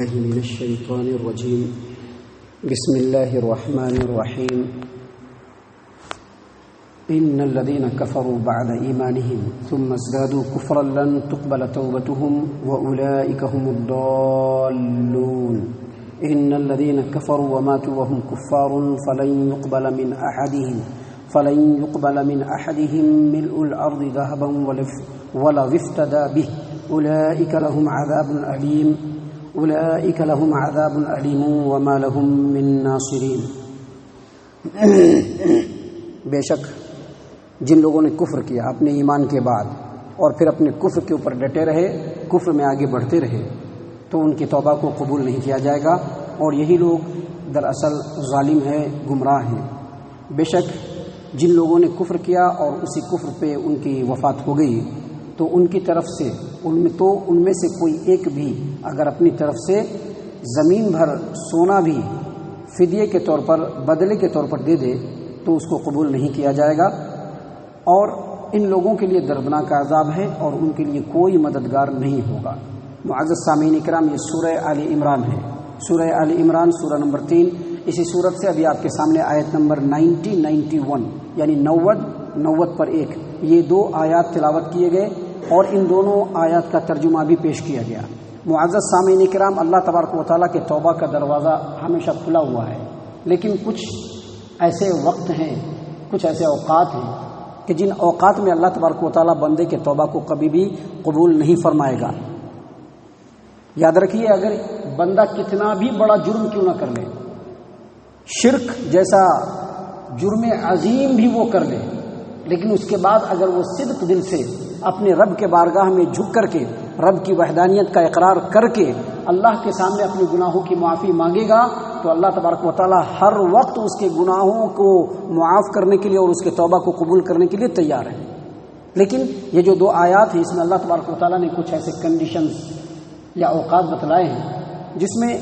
من الشيطان الرجيم بسم الله الرحمن الرحيم إن الذين كفروا بعد إيمانهم ثم ازدادوا كفرا لن تقبل توبتهم وأولئك هم الضالون إن الذين كفروا وماتوا وهم كفار فلن يقبل من أحدهم ملء الأرض ذهبا ولو افتدى به أولئك لهم عذاب أليم وما لهم من ناصرين۔ بے شک جن لوگوں نے کفر کیا اپنے ایمان کے بعد اور پھر اپنے کفر کے اوپر ڈٹے رہے، کفر میں آگے بڑھتے رہے، تو ان کی توبہ کو قبول نہیں کیا جائے گا، اور یہی لوگ دراصل ظالم ہیں، گمراہ ہیں۔ بے شک جن لوگوں نے کفر کیا اور اسی کفر پہ ان کی وفات ہو گئی، تو ان کی طرف سے ان میں سے کوئی ایک بھی اگر اپنی طرف سے زمین بھر سونا بھی فدیے کے طور پر، بدلے کے طور پر دے دے تو اس کو قبول نہیں کیا جائے گا، اور ان لوگوں کے لیے دردناک عذاب ہے اور ان کے لیے کوئی مددگار نہیں ہوگا۔ معزز سامعین کرام، یہ سورہ آل عمران ہے، سورہ آل عمران سورہ نمبر 3۔ اسی صورت سے ابھی آپ کے سامنے آیت نمبر 91 یعنی 90 پر 1 یہ دو آیات تلاوت کیے گئے، اور ان دونوں آیات کا ترجمہ بھی پیش کیا گیا۔ معزز سامعین کرام، اللہ تبارک و تعالیٰ کے توبہ کا دروازہ ہمیشہ کھلا ہوا ہے، لیکن کچھ ایسے وقت ہیں، کچھ ایسے اوقات ہیں کہ جن اوقات میں اللہ تبارک و تعالیٰ بندے کے توبہ کو کبھی بھی قبول نہیں فرمائے گا۔ یاد رکھیے، اگر بندہ کتنا بھی بڑا جرم کیوں نہ کر لے، شرک جیسا جرم عظیم بھی وہ کر لے، لیکن اس کے بعد اگر وہ صدق دل سے اپنے رب کے بارگاہ میں جھک کر کے رب کی وحدانیت کا اقرار کر کے اللہ کے سامنے اپنے گناہوں کی معافی مانگے گا، تو اللہ تبارک و تعالی ہر وقت اس کے گناہوں کو معاف کرنے کے لیے اور اس کے توبہ کو قبول کرنے کے لیے تیار ہے۔ لیکن یہ جو دو آیات ہیں، اس میں اللہ تبارک و تعالی نے کچھ ایسے کنڈیشنز یا اوقات بتلائے ہیں جس میں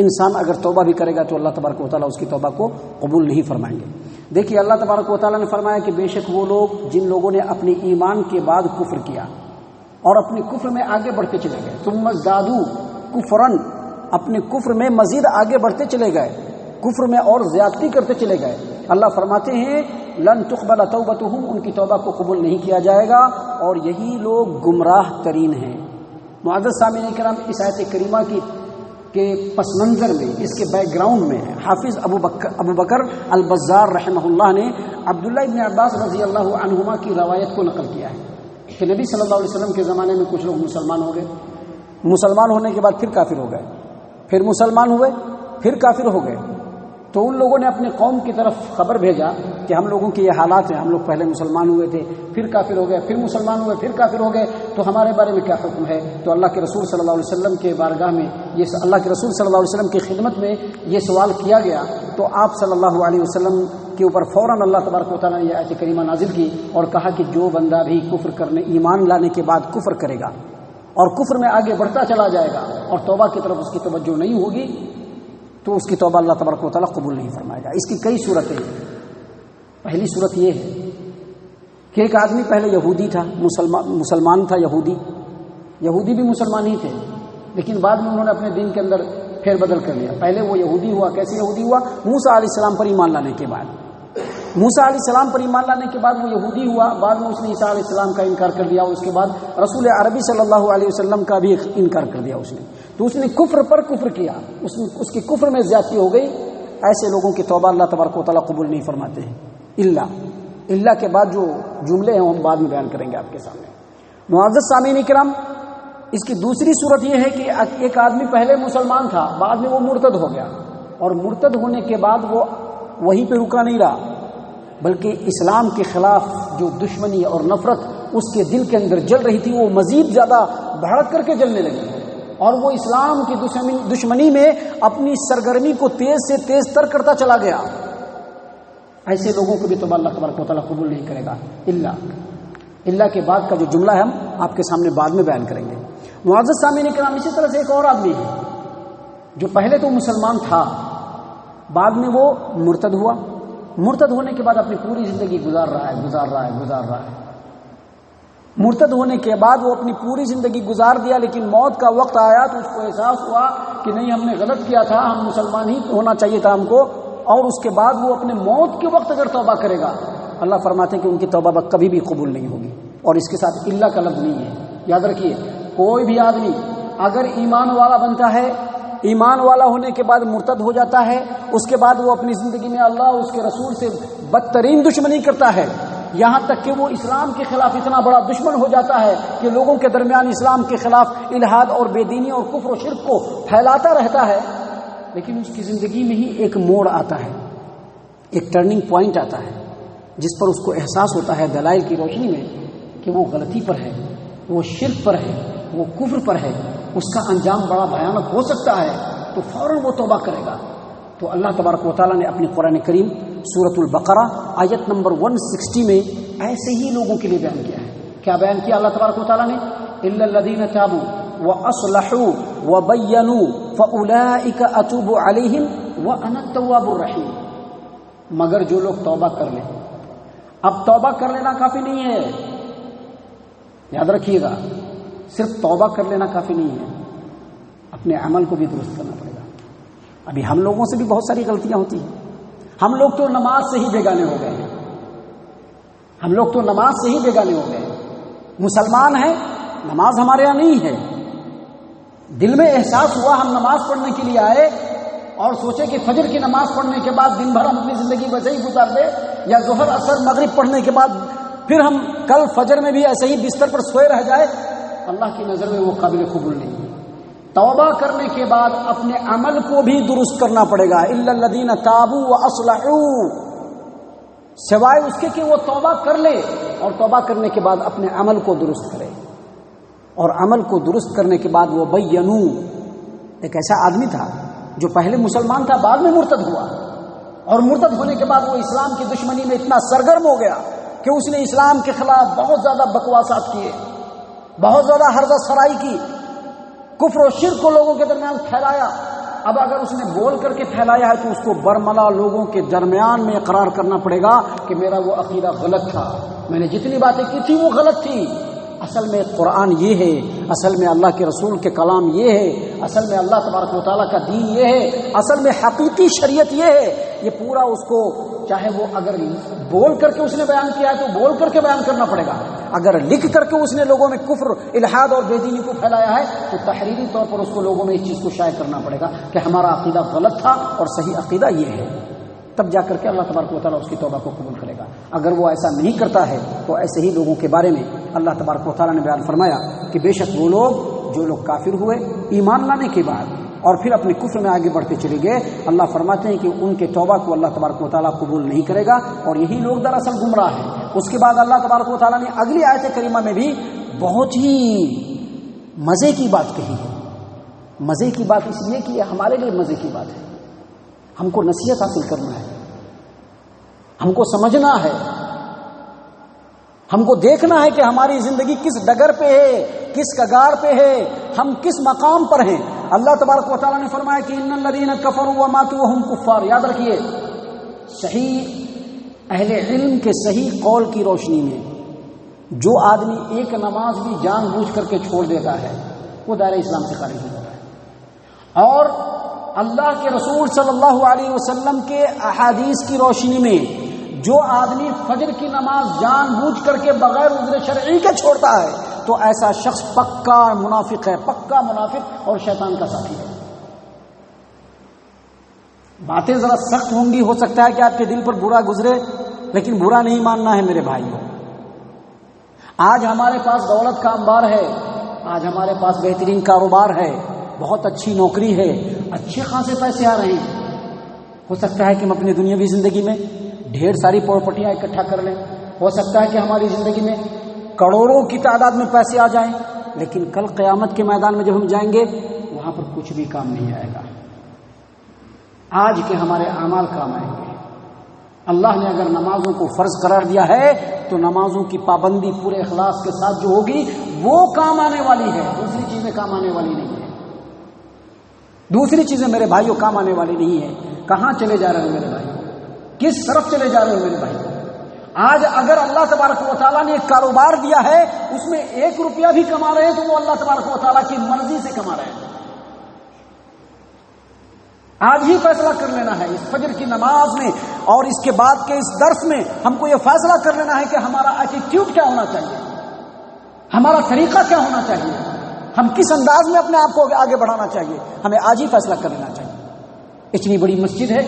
انسان اگر توبہ بھی کرے گا تو اللہ تبارک و تعالی اس کی توبہ کو قبول نہیں فرمائیں گے۔ دیکھیے، اللہ تبارک و تعالیٰ نے فرمایا کہ بے شک وہ لوگ جن لوگوں نے اپنے ایمان کے بعد کفر کیا اور اپنے کفر میں آگے بڑھتے چلے گئے، ثم ازدادوا کفرا، اپنے کفر میں مزید آگے بڑھتے چلے گئے، کفر میں اور زیادتی کرتے چلے گئے، اللہ فرماتے ہیں لن تقبل توبتهم، ان کی توبہ کو قبول نہیں کیا جائے گا، اور یہی لوگ گمراہ ترین ہیں۔ معزز سامعین کرام، اس آیت کریمہ کے پس منظر میں، اس کے بیک گراؤنڈ میں حافظ ابو بکر البزار رحمہ اللہ نے عبداللہ ابن عباس رضی اللہ عنہما کی روایت کو نقل کیا ہے کہ نبی صلی اللہ علیہ وسلم کے زمانے میں کچھ لوگ مسلمان ہو گئے، مسلمان ہونے کے بعد پھر کافر ہو گئے، پھر مسلمان ہوئے، پھر کافر ہو گئے، تو ان لوگوں نے اپنے قوم کی طرف خبر بھیجا کہ ہم لوگوں کے یہ حالات ہیں، ہم لوگ پہلے مسلمان ہوئے تھے، پھر کافر ہو گئے، پھر مسلمان ہوئے، پھر کافر ہو گئے، تو ہمارے بارے میں کیا حکم ہے؟ تو اللہ کے رسول صلی اللہ علیہ وسلم کے بارگاہ میں اللہ کے رسول صلی اللہ علیہ وسلم کی خدمت میں یہ سوال کیا گیا، تو آپ صلی اللہ علیہ وسلم کے اوپر فوراً اللہ تبارک و تعالیٰ نے یہ آیت کریمہ نازل کی اور کہا کہ جو بندہ بھی ایمان لانے کے بعد کفر کرے گا اور کفر میں آگے بڑھتا چلا جائے گا اور توبہ کی طرف اس کی توجہ نہیں ہوگی، تو اس کی توبہ اللہ تبارک و تعالیٰ قبول نہیں فرمائے گا۔ اس کی کئی صورتیں ہیں۔ پہلی صورت یہ ہے کہ ایک آدمی پہلے یہودی تھا، مسلمان تھا، یہودی بھی مسلمان ہی تھے، لیکن بعد میں انہوں نے اپنے دین کے اندر پھیر بدل کر لیا۔ پہلے وہ یہودی ہوا، کیسے یہودی ہوا؟ موسیٰ علیہ السلام پر ایمان لانے کے بعد، موسیٰ علیہ السلام پر ایمان لانے کے بعد وہ یہودی ہوا، بعد میں اس نے عیسیٰ علیہ السلام کا انکار کر دیا، اس کے بعد رسول عربی صلی اللہ علیہ وسلم کا بھی انکار کر دیا اس نے، تو اس نے کفر پر کفر کیا، اس کی کفر میں زیادتی ہو گئی۔ ایسے لوگوں کی توبہ اللہ تبارک و تعالیٰ قبول نہیں فرماتے ہیں، اللہ کے بعد جو جملے ہیں ہم بعد میں بیان کریں گے آپ کے سامنے۔ معزز سامعین کرام، اس کی دوسری صورت یہ ہے کہ ایک آدمی پہلے مسلمان تھا، بعد میں وہ مرتد ہو گیا، اور مرتد ہونے کے بعد وہ وہیں پہ رکا نہیں رہا، بلکہ اسلام کے خلاف جو دشمنی اور نفرت اس کے دل کے اندر جل رہی تھی وہ مزید زیادہ بھڑک کر کے جلنے لگی، اور وہ اسلام کی دشمنی میں اپنی سرگرمی کو تیز سے تیز تر کرتا چلا گیا۔ ایسے لوگوں کو بھی توبہ اللہ تبارک و تعالیٰ قبول نہیں کرے گا، اللہ کے بعد کا جو جملہ ہے ہم آپ کے سامنے بعد میں بیان کریں گے۔ معزز سامعین کرام، اسی طرح سے ایک اور آدمی ہے جو پہلے تو مسلمان تھا، بعد میں وہ مرتد ہوا، مرتد ہونے کے بعد اپنی پوری زندگی گزار رہا ہے، مرتد ہونے کے بعد وہ اپنی پوری زندگی گزار دیا، لیکن موت کا وقت آیا تو اس کو احساس ہوا کہ نہیں، ہم نے غلط کیا تھا، ہم مسلمان ہی ہونا چاہیے تھا ہم کو، اور اس کے بعد وہ اپنے موت کے وقت اگر توبہ کرے گا، اللہ فرماتے ہیں کہ ان کی توبہ کبھی بھی قبول نہیں ہوگی، اور اس کے ساتھ الا کا لفظ نہیں ہے۔ یاد رکھیے، کوئی بھی آدمی اگر ایمان والا بنتا ہے، ایمان والا ہونے کے بعد مرتد ہو جاتا ہے، اس کے بعد وہ اپنی زندگی میں اللہ اور اس کے رسول سے بدترین دشمنی کرتا ہے، یہاں تک کہ وہ اسلام کے خلاف اتنا بڑا دشمن ہو جاتا ہے کہ لوگوں کے درمیان اسلام کے خلاف الحاد اور بے دینی اور کفر و شرک کو پھیلاتا رہتا ہے، لیکن اس کی زندگی میں ہی ایک موڑ آتا ہے، ایک ٹرننگ پوائنٹ آتا ہے، جس پر اس کو احساس ہوتا ہے دلائل کی روشنی میں کہ وہ غلطی پر ہے، وہ شرک پر ہے، وہ کفر پر ہے، اس کا انجام بڑا بھیانک ہو سکتا ہے، تو فوراً وہ توبہ کرے گا۔ تو اللہ تبارک و تعالیٰ نے اپنی قرآن کریم سورۃ البقرہ آیت نمبر 160 میں ایسے ہی لوگوں کے لیے بیان کیا ہے۔ کیا بیان کیا اللہ تبارک و تعالیٰ نے؟ الا الذین تابوا واصلحوا وبینوا فاولئک اتوب علیہم وانا التواب الرحیم، مگر جو لوگ توبہ کر لیں۔ اب توبہ کر لینا کافی نہیں ہے، یاد رکھیے گا، صرف توبہ کر لینا کافی نہیں ہے، اپنے عمل کو بھی درست کرنا پڑے گا۔ ابھی ہم لوگوں سے بھی بہت ساری غلطیاں ہوتی ہیں، ہم لوگ تو نماز سے ہی بیگانے ہو گئے ہیں، ہم لوگ تو نماز سے ہی بیگانے ہو گئے ہیں، مسلمان ہیں، نماز ہمارے یہاں نہیں ہے، دل میں احساس ہوا ہم نماز پڑھنے کے لیے آئے اور سوچے کہ فجر کی نماز پڑھنے کے بعد دن بھر ہم اپنی زندگی ویسے ہی گزار دیں، یا ظہر عصر مغرب پڑھنے کے بعد پھر ہم کل فجر میں بھی ایسے ہی بستر پر سوئے رہ جائے، اللہ کی نظر میں وہ قابل قبول نہیں ہے۔ توبہ کرنے کے بعد اپنے عمل کو بھی درست کرنا پڑے گا۔ الا الذین تابوا واصلحوا، سوائے اس کے کہ وہ توبہ کر لے اور توبہ کرنے کے بعد اپنے عمل کو درست کرے، اور عمل کو درست کرنے کے بعد وہ بینوا، ایک ایسا آدمی تھا جو پہلے مسلمان تھا، بعد میں مرتد ہوا، اور مرتد ہونے کے بعد وہ اسلام کی دشمنی میں اتنا سرگرم ہو گیا کہ اس نے اسلام کے خلاف بہت زیادہ بکواسات کیے، بہت زیادہ ہرزہ سرائی کی، کفر و شرک کو لوگوں کے درمیان پھیلایا۔ اب اگر اس نے بول کر کے پھیلایا ہے تو اس کو برملا لوگوں کے درمیان میں اقرار کرنا پڑے گا کہ میرا وہ عقیدہ غلط تھا، میں نے جتنی باتیں کی تھی وہ غلط تھی، اصل میں قرآن یہ ہے، اصل میں اللہ کے رسول کے کلام یہ ہے، اصل میں اللہ تبارک و تعالیٰ کا دین یہ ہے، اصل میں حقیقی شریعت یہ ہے۔ یہ پورا اس کو، چاہے وہ اگر بول کر کے اس نے بیان کیا ہے تو بول کر کے بیان کرنا پڑے گا، اگر لکھ کر کے اس نے لوگوں میں کفر، الحاد اور بے دینی کو پھیلایا ہے تو تحریری طور پر اس کو لوگوں میں اس چیز کو شائع کرنا پڑے گا کہ ہمارا عقیدہ غلط تھا اور صحیح عقیدہ یہ ہے، تب جا کر کے اللہ تبارک و تعالیٰ اس کی توبہ کو قبول کرے گا۔ اگر وہ ایسا نہیں کرتا ہے تو ایسے ہی لوگوں کے بارے میں اللہ تبارک و تعالیٰ نے بیان فرمایا کہ بے شک وہ لوگ جو لوگ کافر ہوئے ایمان لانے کے بعد اور پھر اپنے کفر میں آگے بڑھتے چلے گئے، اللہ فرماتے ہیں کہ ان کے توبہ کو اللہ تبارک و تعالیٰ قبول نہیں کرے گا، اور یہی لوگ دراصل گمراہ ہیں۔ اس کے بعد اللہ تبارک و تعالیٰ نے اگلی آیت کریمہ میں بھی بہت ہی مزے کی بات کہی ہے۔ مزے کی بات اس لیے کہ یہ ہمارے لیے مزے کی بات ہے، ہم کو نصیحت حاصل کرنا ہے، ہم کو سمجھنا ہے، ہم کو دیکھنا ہے کہ ہماری زندگی کس ڈگر پہ ہے، کس کگار پہ ہے، ہم کس مقام پر ہیں۔ اللہ تبارک و تعالیٰ نے فرمایا کہ ان الذین کفروا وماتوا وهم کفار، یاد رکھیے، صحیح اہل علم کے صحیح قول کی روشنی میں جو آدمی ایک نماز بھی جان بوجھ کر کے چھوڑ دیتا ہے وہ دائرہ اسلام سے خارج ہو جاتا ہے، اور اللہ کے رسول صلی اللہ علیہ وسلم کے احادیث کی روشنی میں جو آدمی فجر کی نماز جان بوجھ کر کے بغیر عذر شرعی کے چھوڑتا ہے تو ایسا شخص پکا منافق ہے، پکا منافق اور شیطان کا ساتھی ہے۔ باتیں ذرا سخت ہوں گی، ہو سکتا ہے کہ آپ کے دل پر برا گزرے، لیکن برا نہیں ماننا ہے میرے بھائیوں۔ آج ہمارے پاس دولت کا انبار ہے، آج ہمارے پاس بہترین کاروبار ہے، بہت اچھی نوکری ہے، اچھے خاصے پیسے آ رہے ہیں، ہو سکتا ہے کہ ہم اپنی دنیاوی زندگی میں ڈھیر ساری پراپرٹیاں اکٹھا کر لیں، ہو سکتا ہے کہ ہماری زندگی میں کروڑوں کی تعداد میں پیسے آ جائیں، لیکن کل قیامت کے میدان میں جب ہم جائیں گے وہاں پر کچھ بھی کام نہیں آئے گا۔ آج کے ہمارے اعمال کام آئیں گے۔ اللہ نے اگر نمازوں کو فرض قرار دیا ہے تو نمازوں کی پابندی پورے اخلاص کے ساتھ جو ہوگی وہ کام آنے والی ہے، دوسری چیزیں کام آنے والی نہیں ہے، دوسری چیزیں میرے بھائیوں کام آنے والی نہیں ہے۔ کہاں چلے جا رہے ہو میرے بھائیوں؟ کس طرف چلے جا رہے ہو میرے بھائیوں؟ آج اگر اللہ تبارک و تعالیٰ نے ایک کاروبار دیا ہے، اس میں 1 روپیہ بھی کما رہے ہیں تو وہ اللہ تبارک و تعالیٰ کی مرضی سے کما رہے ہیں۔ آج ہی فیصلہ کر لینا ہے اس فجر کی نماز میں اور اس کے بعد کے اس درس میں ہم کو یہ فیصلہ کر لینا ہے کہ ہمارا ایٹیٹیوڈ کیا ہونا چاہیے، ہمارا طریقہ کیا ہونا چاہیے، ہم کس انداز میں اپنے آپ کو آگے بڑھانا چاہیے۔ ہمیں آج ہی فیصلہ کر لینا چاہیے۔ اتنی بڑی مسجد ہے،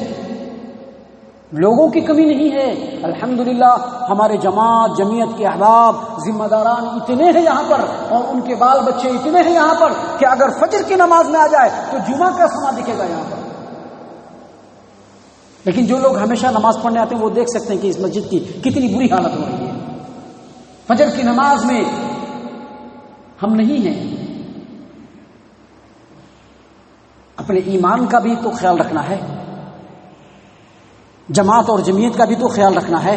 لوگوں کی کمی نہیں ہے، الحمدللہ ہمارے جمعیت کے احباب ذمہ داران اتنے ہیں یہاں پر، اور ان کے بال بچے اتنے ہیں یہاں پر کہ اگر فجر کی نماز میں آ جائے تو جمعہ کا سما دکھے گا یہاں پر۔ لیکن جو لوگ ہمیشہ نماز پڑھنے آتے ہیں وہ دیکھ سکتے ہیں کہ اس مسجد کی کتنی بری حالت ہو رہی ہے۔ فجر کی نماز میں ہم نہیں ہیں۔ اپنے ایمان کا بھی تو خیال رکھنا ہے، جماعت اور جمعیت کا بھی تو خیال رکھنا ہے،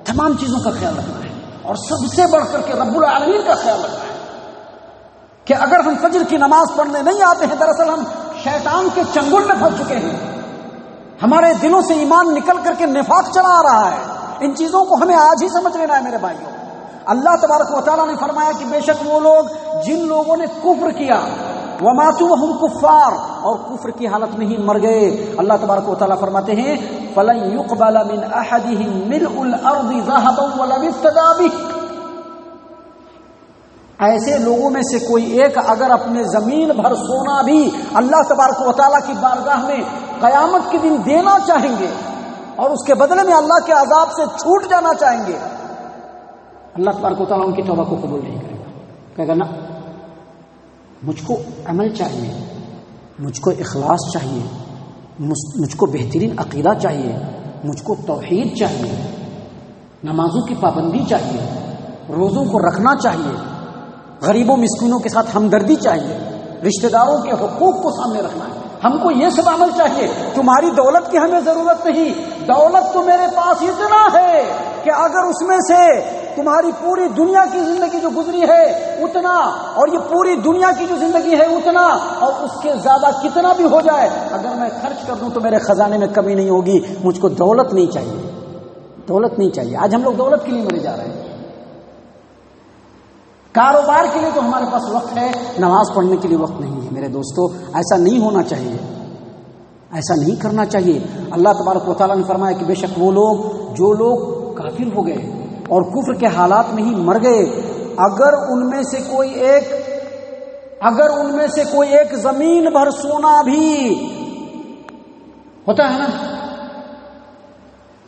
تمام چیزوں کا خیال رکھنا ہے، اور سب سے بڑھ کر کے رب العالمین کا خیال رکھنا ہے کہ اگر ہم فجر کی نماز پڑھنے نہیں آتے ہیں، دراصل ہم شیطان کے چنگل میں پھنس چکے ہیں، ہمارے دلوں سے ایمان نکل کر کے نفاق چلا آ رہا ہے۔ ان چیزوں کو ہمیں آج ہی سمجھ لینا ہے میرے بھائیوں۔ اللہ تبارک و تعالیٰ نے فرمایا کہ بے شک وہ لوگ جن لوگوں نے کفر کیا، وَمَاتُوا وَهُمْ كُفَّارٌ، اور کفر کی حالت میں ہی مر گئے، اللہ تبارک و تعالیٰ فرماتے ہیں فَلَن يُقْبَلَ مِنْ أَحَدِهِمْ مِلْءُ الْأَرْضِ ذَهَبًا وَلَوِ افْتَدَىٰ بِهِ۔ ایسے لوگوں میں سے کوئی ایک اگر اپنے زمین بھر سونا بھی اللہ تبارک و تعالیٰ کی بارگاہ میں قیامت کے دن دینا چاہیں گے اور اس کے بدلے میں اللہ کے عذاب سے چھوٹ جانا چاہیں گے، اللہ تبارک و تعالیٰ ان کی توبہ کو قبول نہیں کرے گا۔ کہے گا نا، مجھ کو عمل چاہیے، مجھ کو اخلاص چاہیے، مجھ کو بہترین عقیدہ چاہیے، مجھ کو توحید چاہیے، نمازوں کی پابندی چاہیے، روزوں کو رکھنا چاہیے، غریبوں مسکینوں کے ساتھ ہمدردی چاہیے، رشتہ داروں کے حقوق کو سامنے رکھنا ہے، ہم کو یہ سب عمل چاہیے۔ تمہاری دولت کی ہمیں ضرورت نہیں، دولت تو میرے پاس اتنا ہے کہ اگر اس میں سے تمہاری پوری دنیا کی زندگی جو گزری ہے اتنا، اور یہ پوری دنیا کی جو زندگی ہے اتنا، اور اس کے زیادہ کتنا بھی ہو جائے، اگر میں خرچ کر دوں تو میرے خزانے میں کمی نہیں ہوگی۔ مجھ کو دولت نہیں چاہیے، دولت نہیں چاہیے۔ آج ہم لوگ دولت کے لیے مرے جا رہے ہیں، کاروبار کے لیے تو ہمارے پاس وقت ہے، نماز پڑھنے کے لیے وقت نہیں ہے۔ میرے دوستو، ایسا نہیں ہونا چاہیے، ایسا نہیں کرنا چاہیے۔ اللہ تبارک و تعالیٰ نے فرمایا کہ بے شک وہ لوگ جو لوگ کافر ہو گئے اور کفر کے حالات میں ہی مر گئے، اگر ان میں سے کوئی ایک زمین بھر سونا بھی ہوتا ہے نا،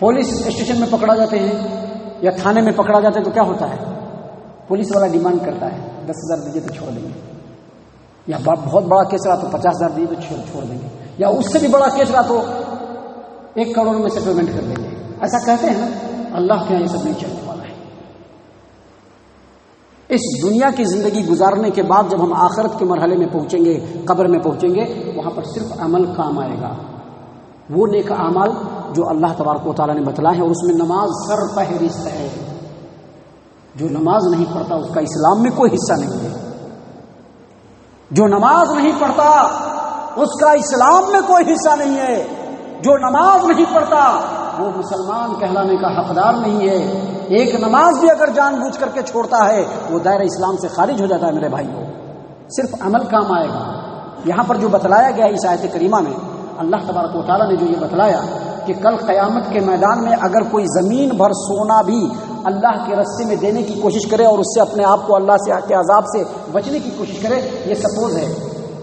پولیس اسٹیشن میں پکڑا جاتے ہیں یا تھانے میں پکڑا جاتے ہیں تو کیا ہوتا ہے؟ پولیس والا ڈیمانڈ کرتا ہے 10,000 دیجیے تو چھوڑ دیں گے، یا بہت بڑا کیس رہا تو 50,000 دیجیے تو چھوڑ دیں گے، یا اس سے بھی بڑا کیس رہا تو 1 کروڑ میں سیٹلمنٹ کر دیں گے، ایسا کہتے ہیں نا۔ اللہ کے یہاں یہ سب نہیں چلنے والا ہے۔ اس دنیا کی زندگی گزارنے کے بعد جب ہم آخرت کے مرحلے میں پہنچیں گے، قبر میں پہنچیں گے، وہاں پر صرف عمل کام آئے گا، وہ نیک اعمال جو اللہ تبارک و تعالیٰ نے بتلائے ہیں، اور اس میں نماز سر فہرست ہے۔ جو نماز نہیں پڑھتا اس کا اسلام میں کوئی حصہ نہیں ہے، جو نماز نہیں پڑھتا اس کا اسلام میں کوئی حصہ نہیں ہے، جو نماز نہیں پڑھتا وہ مسلمان کہلانے کا حقدار نہیں ہے۔ ایک نماز بھی اگر جان بوجھ کر کے چھوڑتا ہے وہ دائرہ اسلام سے خارج ہو جاتا ہے۔ میرے بھائیوں، صرف عمل کام آئے گا۔ یہاں پر جو بتلایا گیا اس آیت کریمہ میں، اللہ تبارک و تعالیٰ نے جو یہ بتلایا کہ کل قیامت کے میدان میں اگر کوئی زمین بھر سونا بھی اللہ کے راستے میں دینے کی کوشش کرے اور اس سے اپنے آپ کو اللہ سے کے عذاب سے بچنے کی کوشش کرے، یہ سپوز ہے،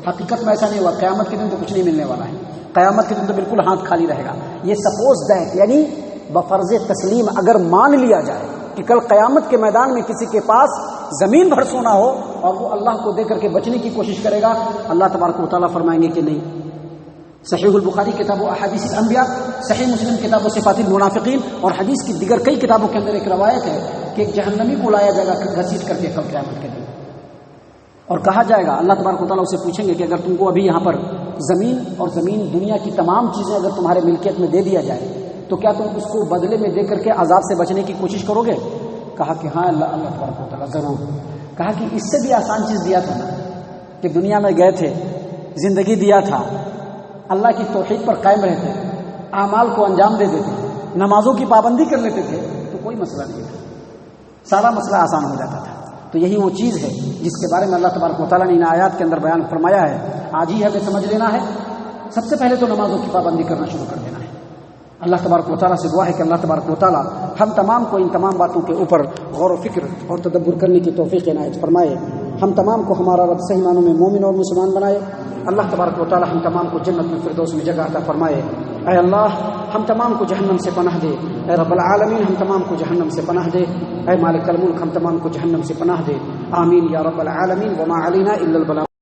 حقیقت میں ایسا نہیں ہوا۔ قیامت کے دن تو کچھ نہیں ملنے والا ہے، قیامت کے دن تو بالکل ہاتھ خالی رہے گا۔ یہ سپوز دیٹ، یعنی بفرض تسلیم اگر مان لیا جائے کہ کل قیامت کے میدان میں کسی کے پاس زمین بھر سونا ہو اور وہ اللہ کو دے کر کے بچنے کی کوشش کرے گا، اللہ تبارک و تعالیٰ فرمائیں گے کہ نہیں۔ صحیح البخاری کتاب و احادیث الانبیاء، صحیح مسلم کتاب و صفات المنافقین اور حدیث کی دیگر کئی کتابوں کے اندر ایک روایت ہے کہ ایک جہنمی کو لایا جائے گا گھسیٹ کر کے کل قیامت کے دن، اور کہا جائے گا، اللہ تبارک و تعالیٰ اسے پوچھیں گے کہ اگر تم کو ابھی یہاں پر زمین دنیا کی تمام چیزیں اگر تمہارے ملکیت میں دے دیا جائے تو کیا تم اس کو بدلے میں دے کر کے عذاب سے بچنے کی کوشش کرو گے؟ کہا کہ ہاں اللہ تبارک و تعالیٰ ضرور۔ کہا کہ اس سے بھی آسان چیز دیا تھا نا، کہ دنیا میں گئے تھے، زندگی دیا تھا، اللہ کی توحید پر قائم رہتے، اعمال کو انجام دے دیتے، نمازوں کی پابندی کر لیتے تھے، تو کوئی مسئلہ نہیں تھا، سارا مسئلہ آسان ہو جاتا تھا۔ تو یہی وہ چیز ہے جس کے بارے میں اللہ تبارک و تعالیٰ نے ان آیات کے اندر بیان فرمایا ہے۔ آج ہی ہمیں سمجھ لینا ہے، سب سے پہلے تو نمازوں کی پابندی کرنا شروع کر دینا ہے۔ اللہ تبارک و تعالیٰ سے دعا ہے کہ اللہ تبارک و تعالیٰ ہم تمام کو ان تمام باتوں کے اوپر غور و فکر اور تدبر کرنے کی توفیق عنایت فرمائے، ہم تمام کو ہمارا رب صحیح معنوں میں مومن اور مسلمان بنائے۔ اللہ تبارک و تعالیٰ ہم تمام کو جنت میں فردوس میں جگہ عطا فرمائے۔ اے اللہ ہم تمام کو جہنم سے پناہ دے، اے رب العالمین ہم تمام کو جہنم سے پناہ دے، اے مالک الملک ہم تمام کو جہنم سے پناہ دے، آمین یا رب العالمین۔ وما علینا الا البلاغ۔